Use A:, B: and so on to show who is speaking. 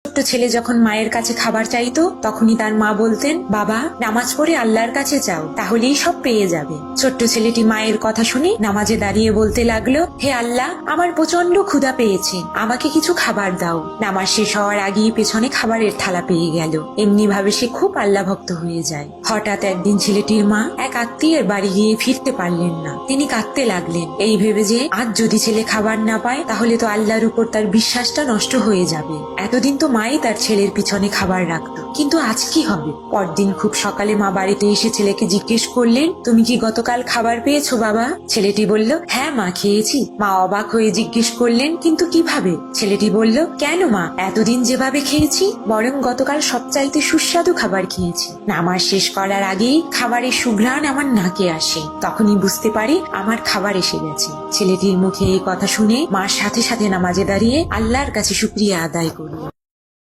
A: ছোট্ট ছেলে যখন মায়ের কাছে খাবার চাইতো তখনই তার মা বলতেন, বাবা নামাজ পড়ে আল্লাহর কাছে যাও, তাহলেই সব পেয়ে যাবে। ছোট্ট ছেলেটি মায়ের কথা শুনে নামাজে দাঁড়িয়ে বলতে লাগলো, হে আল্লাহ, আমার প্রচন্ড ক্ষুধা পেয়েছে, আমাকে কিছু খাবার দাও। নামাজ শেষ হওয়ার আগেই পেছনে খাবারের থালা পেয়ে গেল। এমনি ভাবে সে খুব আল্লাহ ভক্ত হয়ে যায়। হঠাৎ একদিন ছেলেটির মা এক আত্মীয়ের বাড়ি গিয়ে ফিরতে পারলেন না। তিনি কাঁদতে লাগলেন, এই ভেবে যে আজ যদি ছেলে খাবার না পায় তাহলে তো আল্লাহর উপর তার বিশ্বাসটা নষ্ট হয়ে যাবে। এতদিন তো মাই তার ছেলের পিছনে খাবার রাখতো, কিন্তু আজ কি হবে? পরদিন খুব সকালে মা বাড়িতে এসে ছেলেকে জিজ্ঞেস করলেন, তুমি কি গতকাল খাবার পেয়েছো বাবা? ছেলেটি বলল, হ্যাঁ মা, খেয়েছি। মা অবাক হয়ে জিজ্ঞেস করলেন, কিন্তু কিভাবে? ছেলেটি বলল, কেন মা, এতদিন যেভাবে খেয়েছি বরং গতকাল সবচাইতে সুস্বাদু খাবার খেয়েছি। নামাজ শেষ করার আগেই খাবারের সুঘ্রাণ আমার নাকে আসে, তখনই বুঝতে পারি আমার খাবার এসে গেছে। ছেলেটির মুখে এই কথা শুনে মার সাথে সাথে নামাজে দাঁড়িয়ে আল্লাহর কাছে শুকরিয়া আদায় করল।